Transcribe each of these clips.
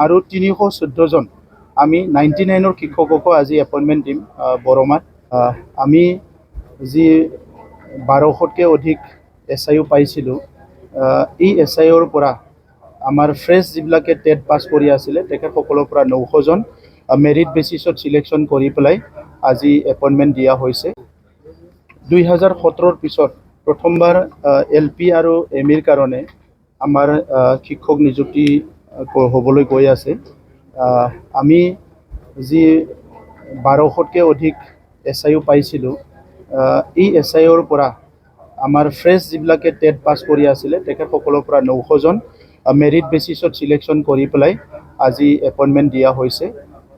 আৰু 314 জন আমি 99 শিক্ষককো আজি এপইণ্টমেণ্ট দিম বৰমাত। আমি যি 1200তকৈ অধিক SIO পাইছিলোঁ, এই SIOৰ পৰা আমাৰ ফ্ৰেছ যিবিলাকে টেট পাছ কৰি আছিলে তেখেতসকলৰ পৰা 900 জন মেৰিট বেচিছত চিলেকশ্যন কৰি পেলাই আজি এপইণ্টমেণ্ট দিয়া হৈছে। 2017ৰ পিছত প্ৰথমবাৰ LP আৰু MEৰ কাৰণে আমাৰ শিক্ষক নিযুক্তি হ'বলৈ গৈ আছে। আমি যি 1200তকৈ অধিক SIO পাইছিলোঁ, এই SIOৰ পৰা আমাৰ ফ্ৰেছ যিবিলাকে টেট পাছ কৰি আছিলে তেখেতসকলৰ পৰা 900 জন মেৰিট বেচিছত চিলেকশ্যন কৰি পেলাই আজি এপইণ্টমেণ্ট দিয়া হৈছে।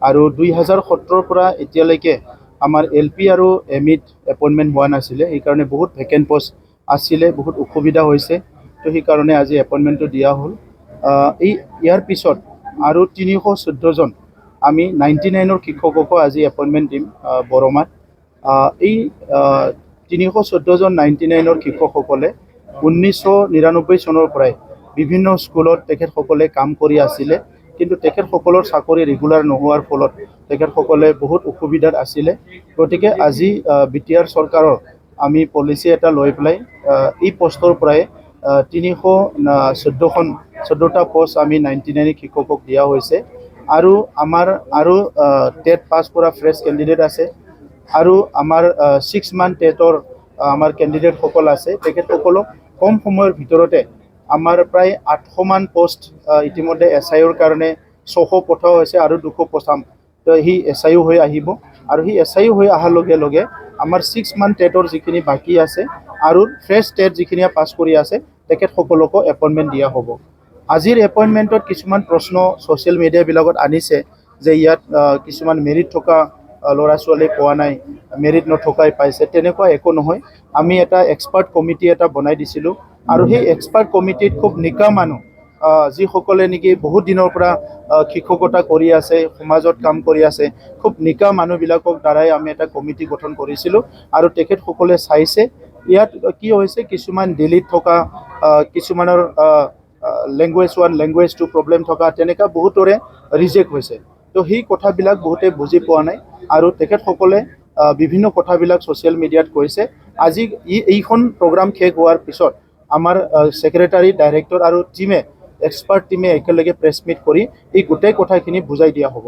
আৰু 2017ৰ পৰা এতিয়ালৈকে আমাৰ LP আৰু MEত এপইণ্টমেণ্ট হোৱা নাছিলে, সেইকাৰণে বহুত ভেকেণ্ট পষ্ট আছিলে, বহুত অসুবিধা হৈছে। তো সেইকাৰণে আজি এপইণ্টমেণ্টটো দিয়া হ'ল। ইয়াৰ পিছত আৰু 314 জন আমি 99 শিক্ষককো আজি এপইণ্টমেণ্ট দিম বৰমাত। এই 314 জন 99 শিক্ষকসকলে 1999 চনৰ পৰাই বিভিন্ন স্কুলত তেখেতসকলে কাম কৰি আছিলে, কিন্তু তেখেতসকলৰ চাকৰি ৰেগুলাৰ নোহোৱাৰ ফলত তেখেতসকলে বহুত অসুবিধাত আছিলে। গতিকে আজি BTR চৰকাৰৰ আমি পলিচি এটা লৈ পেলাই এই পষ্টৰ পৰাই 314টা পোষ্ট আমি 99 শিক্ষকক দিয়া হৈছে। আৰু আমাৰ টেট পাছ কৰা ফ্ৰেছ কেণ্ডিডেট আছে, আৰু আমাৰ 6 মান্থ টেটৰ আমাৰ কেণ্ডিডেটসকল আছে। তেখেতসকলক কম সময়ৰ ভিতৰতে আমাৰ প্ৰায় 800 মান পোষ্ট ইতিমধ্যে SIOৰ কাৰণে 600 পঠোৱা হৈছে আৰু 200 পঠাম। তো সি SIO হৈ আহিব, আৰু সি SIO হৈ অহাৰ লগে লগে আমাৰ 6 মান্থ টেটৰ যিখিনি বাকী আছে আৰু ফ্ৰেছ টেট যিখিনি পাছ কৰি আছে তেখেতসকলকো এপইণ্টমেণ্ট দিয়া হ'ব। আজিৰ এপইণ্টমেণ্টত কিছুমান প্ৰশ্ন ছ'চিয়েল মিডিয়াবিলাকত আনিছে যে ইয়াত কিছুমান মেৰিট থকা ল'ৰা ছোৱালী পোৱা নাই, মেৰিট নথকাই পাইছে। তেনেকুৱা একো নহয়। আমি এটা এক্সপাৰ্ট কমিটি এটা বনাই দিছিলোঁ, আৰু সেই এক্সপাৰ্ট কমিটিত খুব নিকা মানুহ, যিসকলে নেকি বহুত দিনৰ পৰা শিক্ষকতা কৰি আছে, সমাজত কাম কৰি আছে, খুব নিকা মানুহবিলাকক দ্বাৰাই আমি এটা কমিটি গঠন কৰিছিলোঁ, আৰু তেখেতসকলে চাইছে ইয়াত কি হৈছে। কিছুমান দিল্লীত থকা, কিছুমানৰ লেংগুৱেজ 1 লেংগুৱেজ 2 প্ৰব্লেম থকা, তেনেকুৱা বহুতৰে ৰিজেক্ট হৈছে। তো সেই কথাবিলাক বহুতে বুজি পোৱা নাই, আৰু তেখেতসকলে বিভিন্ন কথাবিলাক ছ'চিয়েল মিডিয়াত কৈছে। আজি এইখন প্ৰগ্ৰাম শেষ হোৱাৰ পিছত আমাৰ ছেক্ৰেটাৰী, ডাইৰেক্টৰ আৰু এক্সপাৰ্ট টিমে একেলগে প্ৰেছ মিট কৰি এই গোটেই কথাখিনি বুজাই দিয়া হ'ব।